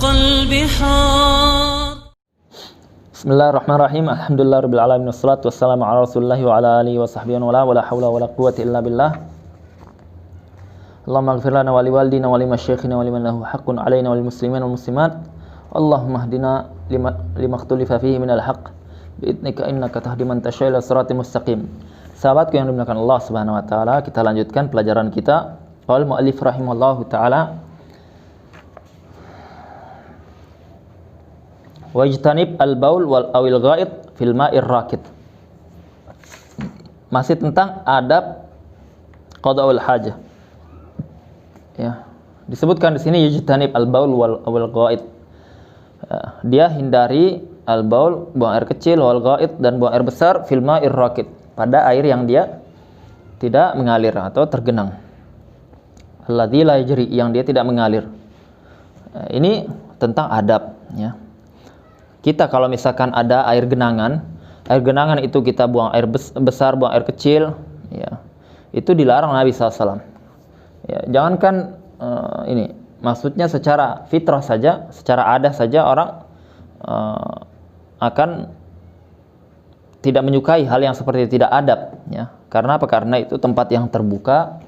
البحار. Bismillahirrahmanirrahim. Alhamdulillahirabbil alamin wassalatu wassalamu ala Rasulillah wa ala alihi wa sahbihi wa wala haula wala quwwata illa billah. Allahumma ighfir lana wa liwalidina wa limasyayikhina wa liman lahu haqqun alaina wal muslimina wal muslimat. Allahumma hdina lima ikhtalafa fihi minal haqq bi'idnika innaka tahdi man tasya' ila siratal mustaqim. Sahabatku yang dimuliakan Allah Subhanahu wa taala, kita lanjutkan pelajaran kita. Qala muallif rahimallahu taala, wajtanib al-baul wal awil ghaid fil ma'ir rakid. Masih tentang adab qada'ul hajah. Ya, disebutkan di sini yajtanib al-baul wal awil ghaid. Dia hindari al-baul, buang air kecil, wal ghaid, dan buang air besar, fil ma'ir rakid, pada air yang dia tidak mengalir atau tergenang. Alladzi la yajri, yang dia tidak mengalir. Ini tentang adab, ya. Kita kalau misalkan ada air genangan itu kita buang air besar, buang air kecil, ya, itu dilarang Nabi SAW. Ya, jangankan ini, maksudnya secara fitrah saja, secara adat saja orang akan tidak menyukai hal yang seperti tidak adab, ya. Karena apa? Karena itu tempat yang terbuka,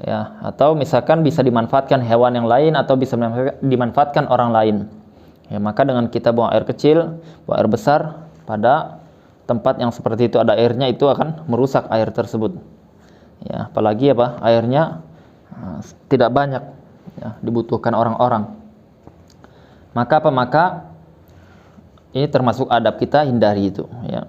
ya, atau misalkan bisa dimanfaatkan hewan yang lain atau bisa dimanfaatkan orang lain. Ya, maka dengan kita buang air kecil, buang air besar pada tempat yang seperti itu ada airnya, itu akan merusak air tersebut. Ya, apalagi apa? Airnya tidak banyak, ya, dibutuhkan orang-orang. Maka apa? Maka ini termasuk adab, kita hindari itu, ya.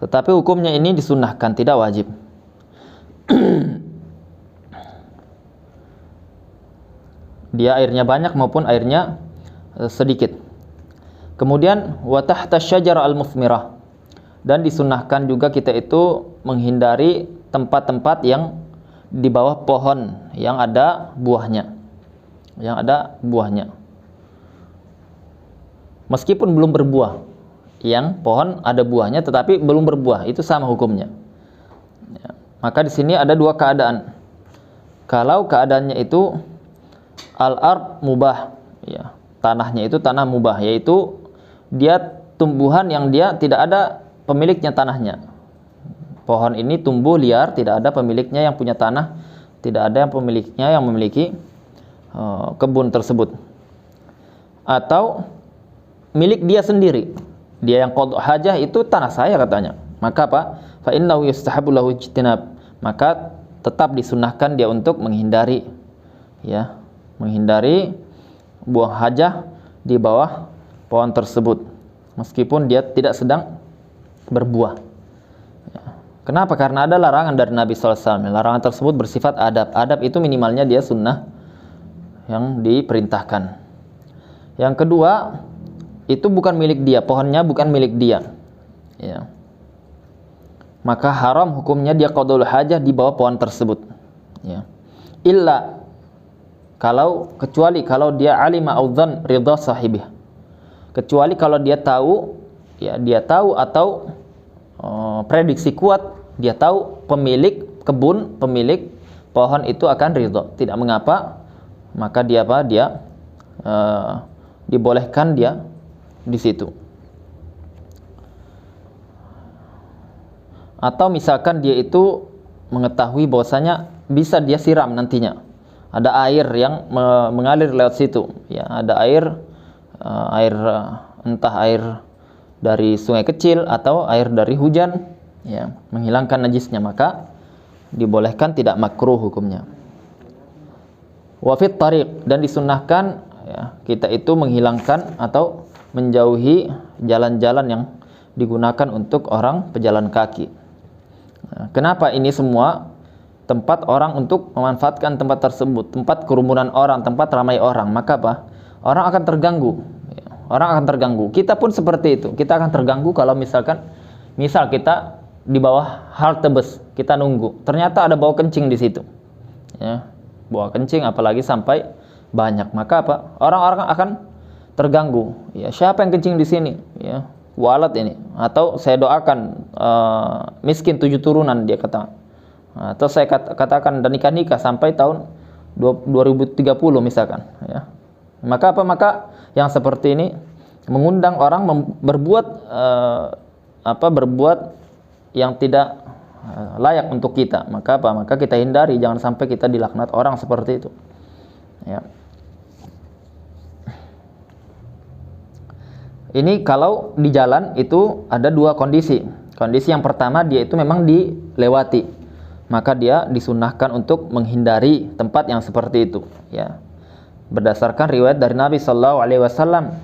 Tetapi hukumnya ini disunnahkan, tidak wajib. Dia airnya banyak maupun airnya sedikit. Kemudian wa tahta syajar al-muthmirah, dan disunnahkan juga kita itu menghindari tempat-tempat yang di bawah pohon yang ada buahnya. Meskipun belum berbuah, yang pohon ada buahnya tetapi belum berbuah, itu sama hukumnya. Ya. Maka di sini ada dua keadaan. Kalau keadaannya itu al-ard mubah, ya, tanahnya itu tanah mubah, yaitu dia tumbuhan yang dia tidak ada pemiliknya tanahnya. Pohon ini tumbuh liar, tidak ada pemiliknya yang punya tanah, tidak ada yang pemiliknya yang memiliki kebun tersebut. Atau milik dia sendiri, dia yang qadha hajah, itu tanah saya katanya. Maka apa? Fa innahu yustahabu lahu ijtinab, maka tetap disunahkan dia untuk menghindari, ya, menghindari buang hajah di bawah pohon tersebut meskipun dia tidak sedang berbuah, ya. Kenapa? Karena ada larangan dari Nabi SAW. Larangan tersebut bersifat adab. Adab itu minimalnya dia sunnah yang diperintahkan. Yang kedua, itu bukan milik dia, pohonnya bukan milik dia, ya. Maka haram hukumnya dia qadul hajah di bawah pohon tersebut, ya. Kecuali kalau dia alima audzan ridha sahibih. Kecuali kalau dia tahu, ya, dia tahu atau prediksi kuat, dia tahu pemilik kebun, pemilik pohon itu akan ridha, tidak mengapa, maka dia apa? Dia dibolehkan dia di situ. Atau misalkan dia itu mengetahui bahwasanya bisa dia siram nantinya. Ada air yang mengalir lewat situ, ya, ada air entah air dari sungai kecil atau air dari hujan, ya, menghilangkan najisnya, maka dibolehkan, tidak makruh hukumnya. Wa fit tariq, dan disunnahkan, ya, kita itu menghilangkan atau menjauhi jalan-jalan yang digunakan untuk orang pejalan kaki. Nah, kenapa ini semua? Tempat orang untuk memanfaatkan tempat tersebut, tempat kerumunan orang, tempat ramai orang, maka apa? Orang akan terganggu, ya. Orang akan terganggu. Kita pun seperti itu. Kita akan terganggu kalau misal kita di bawah halte bus, kita nunggu, ternyata ada bau kencing di situ, ya, bau kencing, apalagi sampai banyak, maka apa? Orang-orang akan terganggu. Ya, siapa yang kencing di sini? Ya, walat ini. Atau saya doakan miskin 7 turunan, dia kata. Atau saya katakan dan nikah sampai tahun 2030 misalkan, ya. Maka apa? Maka yang seperti ini mengundang orang berbuat berbuat yang tidak layak untuk kita, maka maka kita hindari, jangan sampai kita dilaknat orang seperti itu, ya. Ini kalau di jalan itu ada dua kondisi. Kondisi yang pertama, dia itu memang dilewati, maka dia disunahkan untuk menghindari tempat yang seperti itu, ya. Berdasarkan riwayat dari Nabi sallallahu alaihi wasallam,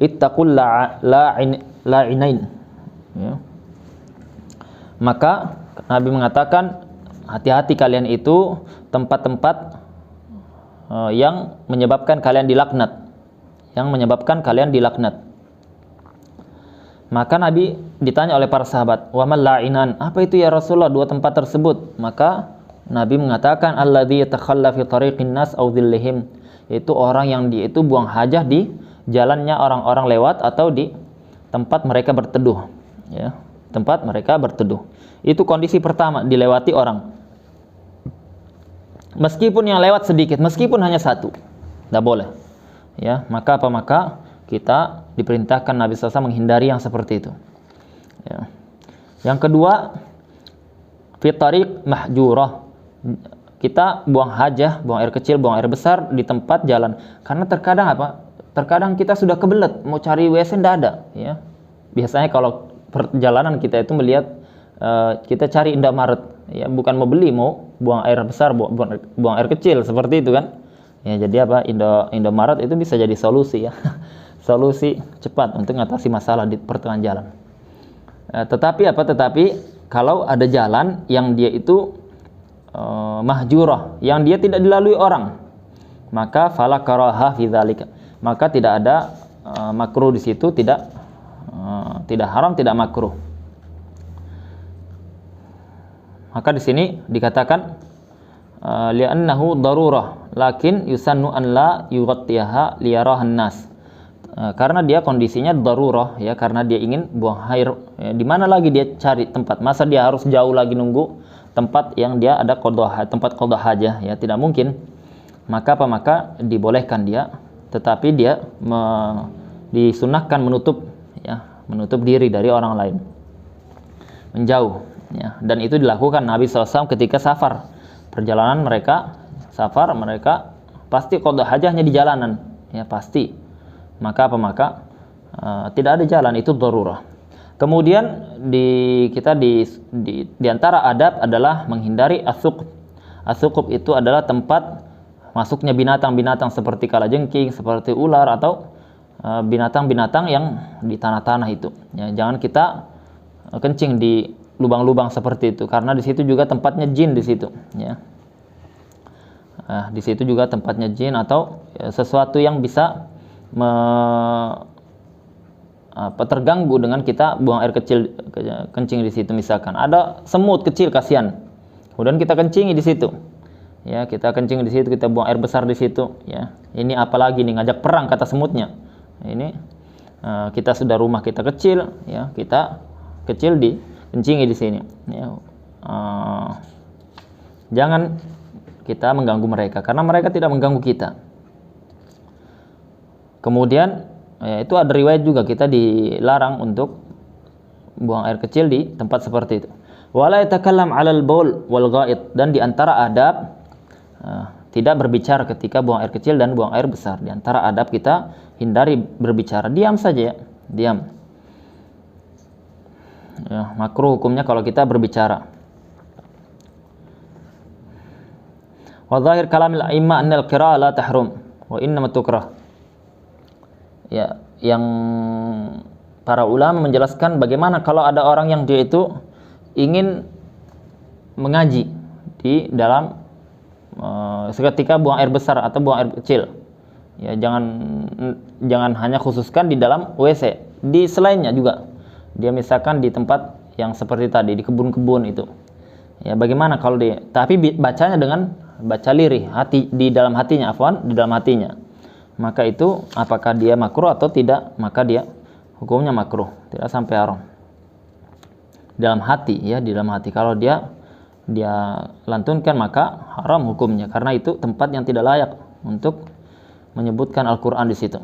ittaqul la'inain, ya. Maka Nabi mengatakan, hati-hati kalian itu tempat-tempat yang menyebabkan kalian dilaknat, Maka Nabi ditanya oleh para sahabat, wa mal la'inan, apa itu ya Rasulullah dua tempat tersebut? Maka Nabi mengatakan, alladzi yatakhalla fi tariqin nas aw dhillihim, yaitu orang yang dia itu buang hajah di jalannya orang-orang lewat atau di tempat mereka berteduh, ya, tempat mereka berteduh. Itu kondisi pertama, dilewati orang. Meskipun yang lewat sedikit, meskipun hanya satu, tidak boleh, ya. Maka kita diperintahkan Nabi SAW menghindari yang seperti itu, ya. Yang kedua, fi tariq mahjurah, kita buang hajah, buang air kecil, buang air besar di tempat jalan. Karena terkadang kita sudah kebelet mau cari WC, tidak ada, ya. Biasanya kalau perjalanan kita itu melihat kita cari Indomaret, ya, bukan mau beli, mau buang air besar, buang air kecil, seperti itu kan, ya. Jadi Indomaret itu bisa jadi solusi, ya. Solusi cepat untuk mengatasi masalah di pertengahan jalan. Tetapi kalau ada jalan yang dia itu mahjurah, yang dia tidak dilalui orang, maka fala karaha fi dzalika, maka tidak ada makruh di situ, tidak haram, tidak makruh. Maka di sini dikatakan li'annahu darurah lakin yusannu an la yughattiha liyarahan nas, karena dia kondisinya darurah, ya, karena dia ingin buang air, ya. Di mana lagi dia cari tempat? Masa dia harus jauh lagi nunggu tempat yang dia ada tempat qada hajah, ya, tidak mungkin. Maka dibolehkan dia, tetapi dia disunahkan menutup diri dari orang lain, menjauh, ya. Dan itu dilakukan Nabi SAW ketika safar. Perjalanan mereka pasti qada hajahnya di jalanan, ya, pasti. Maka tidak ada jalan, itu darurah. Kemudian di antara adab adalah menghindari as-suqub. As-suqub itu adalah tempat masuknya binatang-binatang seperti kalajengking, seperti ular, atau binatang-binatang yang di tanah-tanah itu, ya. Jangan kita kencing di lubang-lubang seperti itu, karena di situ juga tempatnya jin di situ, ya. Di situ juga tempatnya jin atau sesuatu yang bisa terganggu dengan kita buang air kecil, kencing di situ. Misalkan ada semut kecil, kasihan, kemudian kita kencingi di situ, ya, kita kencing di situ, kita buang air besar di situ, ya. Ini apalagi nih, ngajak perang kata semutnya. Ini kita sudah rumah kita kecil, ya, kita kecil di kencingi di sini, ya. Jangan kita mengganggu mereka, karena mereka tidak mengganggu kita. Kemudian itu ada riwayat juga kita dilarang untuk buang air kecil di tempat seperti itu. Wala yatakallam 'alal baul wal ghaid, dan di antara adab tidak berbicara ketika buang air kecil dan buang air besar. Di antara adab kita hindari berbicara, diam saja, ya, diam. Ya, makruh hukumnya kalau kita berbicara. Wa dhahir kalamil a'imma annal qira'ah la tahrum wa innama tukrah. Ya, yang para ulama menjelaskan bagaimana kalau ada orang yang dia itu ingin mengaji di dalam seketika buang air besar atau buang air kecil, ya, jangan hanya khususkan di dalam WC, di selainnya juga. Dia misalkan di tempat yang seperti tadi, di kebun-kebun itu, ya, bagaimana kalau dia, tapi bacanya dengan baca lirih, di dalam hatinya, maka itu apakah dia makruh atau tidak? Maka dia hukumnya makruh, tidak sampai haram. Dalam hati, ya, di dalam hati. Kalau dia lantunkan, maka haram hukumnya, karena itu tempat yang tidak layak untuk menyebutkan Al-Quran di situ.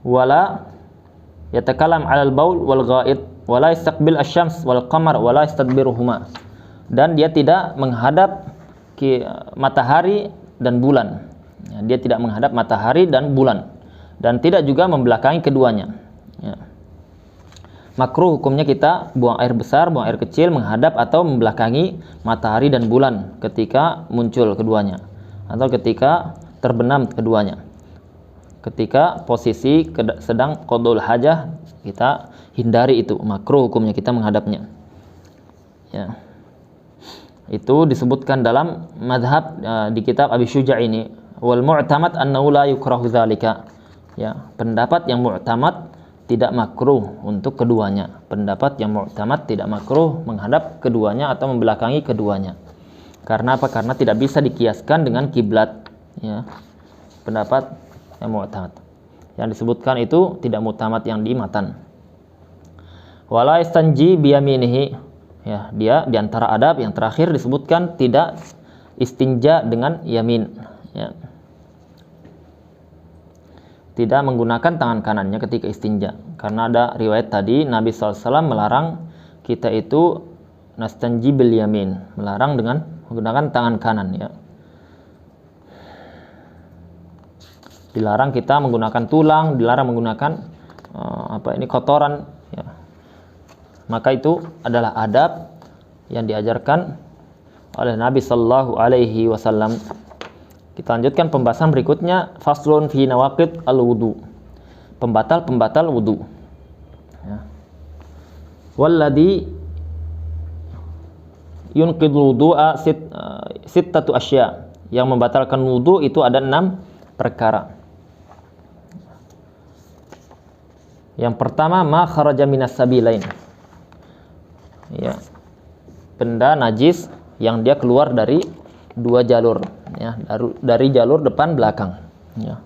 wala yatakalam 'alal baul wal ghaid wala yastaqbil asy-syams wal qamar wala yastadbiruhuma, dan dia tidak menghadap matahari dan bulan. Ya, dia tidak menghadap matahari dan bulan, dan tidak juga membelakangi keduanya. Ya. Makruh hukumnya kita buang air besar, buang air kecil, menghadap atau membelakangi matahari dan bulan ketika muncul keduanya, atau ketika terbenam keduanya. Ketika posisi sedang qadul hajah, kita hindari itu. Makruh hukumnya kita menghadapnya. Ya. Itu disebutkan dalam madhab di kitab Abi Syuja' ini. Wal mu'tamad annahu la yukrahu dzalika. Ya, pendapat yang mu'tamad tidak makruh untuk keduanya. Pendapat yang mu'tamad tidak makruh menghadap keduanya atau membelakangi keduanya. Karena apa? Karena tidak bisa dikiaskan dengan kiblat. Ya. Pendapat yang mu'tamad. Yang disebutkan itu tidak mu'tamad yang di matan. Wala istanji biyaminihi. Ya, dia di antara adab yang terakhir disebutkan tidak istinja dengan yamin. Ya. Tidak menggunakan tangan kanannya ketika istinja. Karena ada riwayat tadi Nabi SAW melarang kita itu nastanji bil yamin, melarang dengan menggunakan tangan kanan. Ya. Dilarang kita menggunakan tulang, dilarang menggunakan kotoran. Ya. Maka itu adalah adab yang diajarkan oleh Nabi Sallallahu Alaihi Wasallam. Kita lanjutkan pembahasan berikutnya, faslun fi nawaqid al-wudu. Pembatal-pembatal wudu. Ya. Walladhi yunqidul wudu'a sittatu asya. Yang membatalkan wudu itu ada 6 perkara. Yang pertama, ma kharaja minas sabilain. Ya. Benda najis yang dia keluar dari 2 jalur, ya, dari jalur depan belakang. Ya.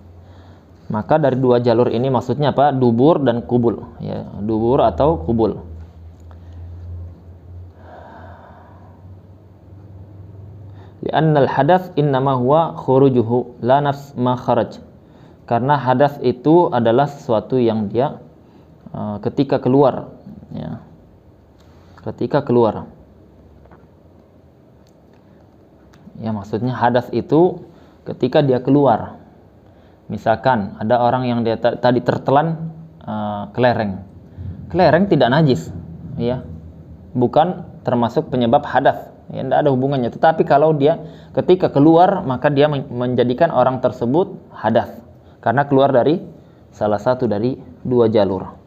Maka dari 2 jalur ini maksudnya apa? Dubur dan kubul. Ya, dubur atau kubul. Li'annal hadath innama huwa khurujuhu la nafs ma kharaj. Karena hadath itu adalah sesuatu yang dia ketika keluar, ya. Ketika keluar. Ya, maksudnya hadas itu ketika dia keluar. Misalkan ada orang yang dia tadi tertelan kelereng. Kelereng tidak najis, ya. Bukan termasuk penyebab hadas. Ya, tidak ada hubungannya. Tetapi kalau dia ketika keluar, maka dia menjadikan orang tersebut hadas karena keluar dari salah satu dari 2 jalur.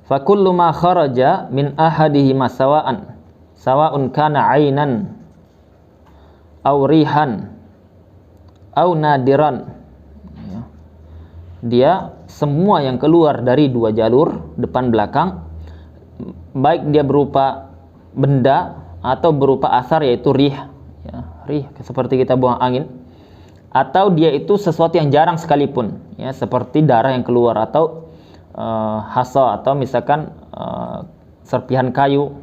Fakullu ma kharaja min ahadihima sawa'un kana 'ainan aw rihan aw nadiran. Ya. Dia semua yang keluar dari 2 jalur depan belakang, baik dia berupa benda atau berupa asar yaitu rih, ya, rih seperti kita buang angin, atau dia itu sesuatu yang jarang sekalipun, ya, seperti darah yang keluar atau hasa atau misalkan serpihan kayu,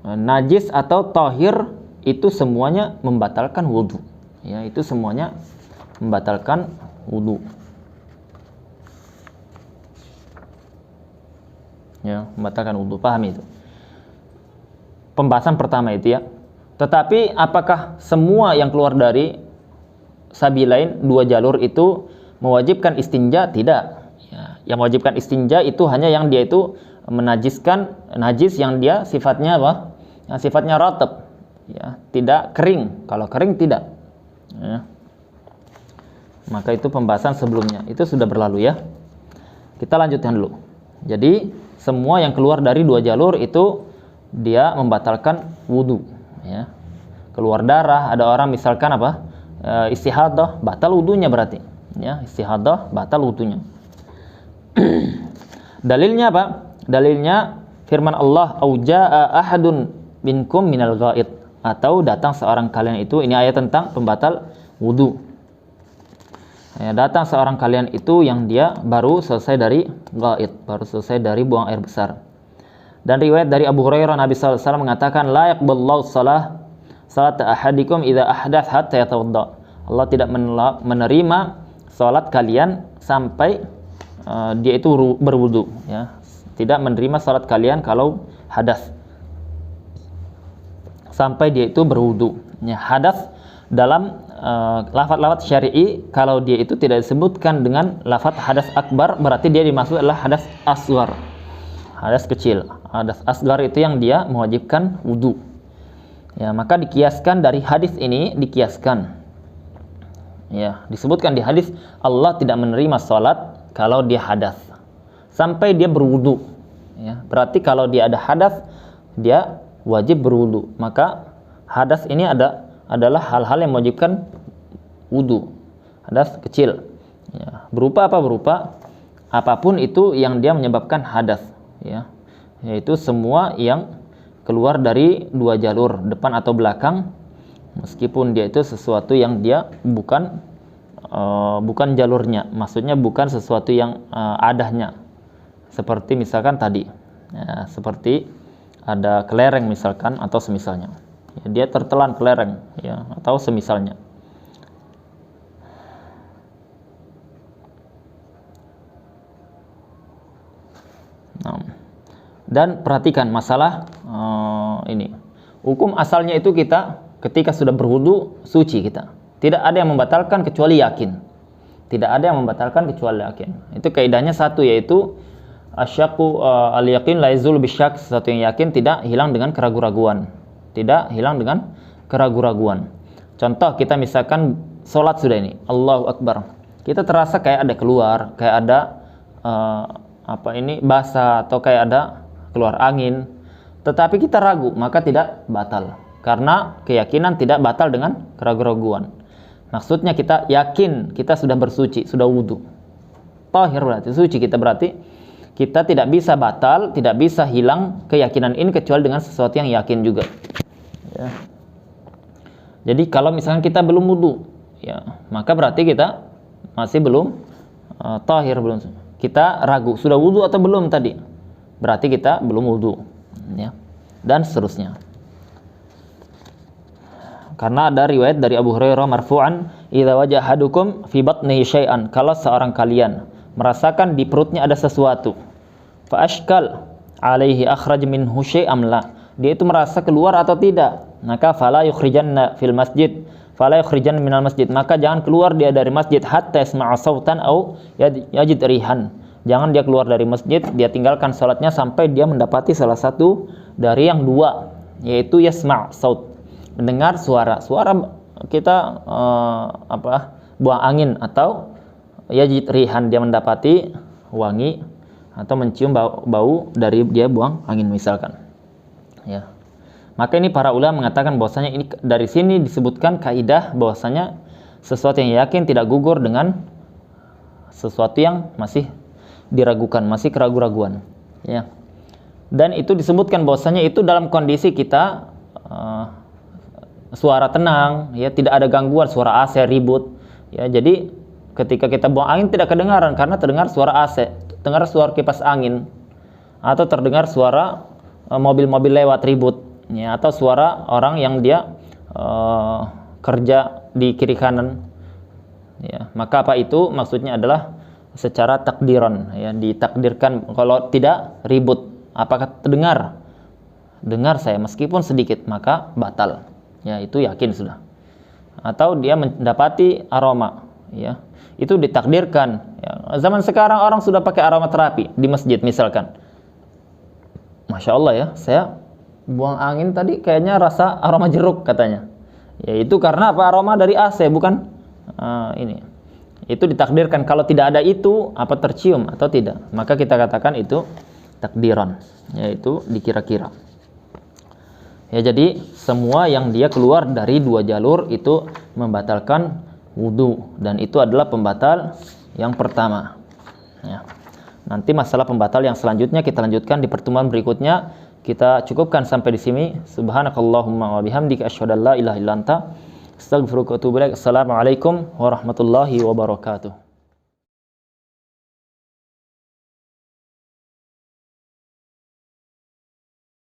najis atau tahir, itu semuanya membatalkan wudu. Ya, itu semuanya membatalkan wudu. Ya, membatalkan wudu. Paham itu? Pembahasan pertama itu, ya. Tetapi apakah semua yang keluar dari sabilain 2 jalur itu mewajibkan istinja? Tidak. Yang mewajibkan istinja itu hanya yang dia itu menajiskan najis yang dia sifatnya apa? Yang sifatnya ratab, ya, tidak kering. Kalau kering tidak. Ya. Maka itu pembahasan sebelumnya itu sudah berlalu, ya. Kita lanjutkan dulu. Jadi semua yang keluar dari 2 jalur itu dia membatalkan wudu, ya. Keluar darah, ada orang misalkan apa? Istihadah, batal wudunya berarti, ya. Istihadah batal wudunya. Dalilnya apa? Dalilnya firman Allah, au jaa ahadun minkum minal ghaid, atau datang seorang kalian itu, ini ayat tentang pembatal wudu. Ya, datang seorang kalian itu yang dia baru selesai dari ghaid, baru selesai dari buang air besar. Dan riwayat dari Abu Hurairah, Nabi sallallahu alaihi wasallam mengatakan, la yaqballahu salat ahadikum idza ahdath hatta yatawadda. Allah tidak menerima sholat kalian sampai dia itu berwudu, ya. Tidak menerima sholat kalian kalau hadas sampai dia itu berwudu, ya. Hadas dalam lafaz-lafaz syar'i kalau dia itu tidak disebutkan dengan lafaz hadas akbar, berarti dia dimaksud adalah hadas asghar, hadas kecil. Hadas asghar itu yang dia mewajibkan wudu, ya. Maka dikiaskan dari hadis ini, dikiaskan, ya, disebutkan di hadis Allah tidak menerima sholat kalau dia hadas sampai dia berwudu, ya. Berarti kalau dia ada hadas dia wajib berwudu. Maka hadas ini adalah hal-hal yang mewajibkan wudu, hadas kecil, ya. Berupa apa? Berupa apapun itu yang dia menyebabkan hadas, ya, yaitu semua yang keluar dari dua jalur, depan atau belakang, meskipun dia itu sesuatu yang dia bukan jalurnya, maksudnya bukan sesuatu yang adahnya, seperti misalkan tadi, ya, seperti ada kelereng misalkan atau semisalnya, ya, dia tertelan kelereng, ya, atau semisalnya. Nah, dan perhatikan masalah ini, hukum asalnya itu kita ketika sudah berwudu suci kita. Tidak ada yang membatalkan kecuali yakin. Tidak ada yang membatalkan kecuali yakin. Itu kaidahnya satu, yaitu asyaku al-yaqin la yazul bisyak, sesuatu yang yakin tidak hilang dengan keraguan-raguan. Tidak hilang dengan keraguan-raguan. Contoh, kita misalkan sholat sudah ini, Allahu Akbar. Kita terasa kayak ada keluar, kayak ada basah atau kayak ada keluar angin. Tetapi kita ragu, maka tidak batal. Karena keyakinan tidak batal dengan keraguan-raguan. Maksudnya kita yakin kita sudah bersuci, sudah wudu. Tahir berarti suci kita, berarti kita tidak bisa batal, tidak bisa hilang keyakinan ini kecuali dengan sesuatu yang yakin juga, ya. Jadi kalau misalkan kita belum wudu, ya, maka berarti kita masih belum tahir, belum. Kita ragu sudah wudu atau belum tadi, berarti kita belum wudu, ya, dan seterusnya. Karena ada riwayat dari Abu Hurairah marfu'an, idza wajahadukum fi batnihi syai'an, kalau seorang kalian merasakan di perutnya ada sesuatu, fa ashkal alaihi akhraj minhu syai'am la, dia itu merasa keluar atau tidak, maka fala yukhrijanna fil masjid, fala yukhrijan minal masjid, maka jangan keluar dia dari masjid hatta yasma'a sautan au yajid rihan. Jangan dia keluar dari masjid, dia tinggalkan salatnya sampai dia mendapati salah satu dari yang dua, yaitu yasma' saut, mendengar suara kita buang angin, atau yajid rihan, dia mendapati wangi atau mencium bau dari dia buang angin misalkan, ya. Maka ini para ulama mengatakan bahwasanya ini dari sini disebutkan kaidah bahwasanya sesuatu yang yakin tidak gugur dengan sesuatu yang masih diragukan, masih keraguan-raguan, ya. Dan itu disebutkan bahwasanya itu dalam kondisi kita suara tenang, ya, tidak ada gangguan suara AC ribut, ya. Jadi ketika kita buang angin tidak kedengaran karena terdengar suara AC, terdengar suara kipas angin, atau terdengar suara mobil-mobil lewat ribut, ya, atau suara orang yang dia kerja di kiri kanan, ya. Maka apa itu maksudnya adalah secara takdiran, ya, ditakdirkan kalau tidak ribut, apakah dengar saya meskipun sedikit, maka batal, ya, itu yakin sudah. Atau dia mendapati aroma, ya, itu ditakdirkan, ya. Zaman sekarang orang sudah pakai aromaterapi di masjid misalkan, Masya Allah, ya, saya buang angin tadi kayaknya rasa aroma jeruk katanya, ya, itu karena apa? Aroma dari AC, bukan ini. Itu ditakdirkan. Kalau tidak ada itu, apa tercium atau tidak, maka kita katakan itu takdiran, yaitu dikira-kira, ya. Jadi semua yang dia keluar dari dua jalur itu membatalkan wudu, dan itu adalah pembatal yang pertama, ya. Nanti masalah pembatal yang selanjutnya kita lanjutkan di pertemuan berikutnya. Kita cukupkan sampai di sini. Subhanakallahumma wa bihamdika asyhadu an la ilaha illa anta astaghfiruka wa atubu ilaik. Assalamualaikum warahmatullahi wabarakatuh.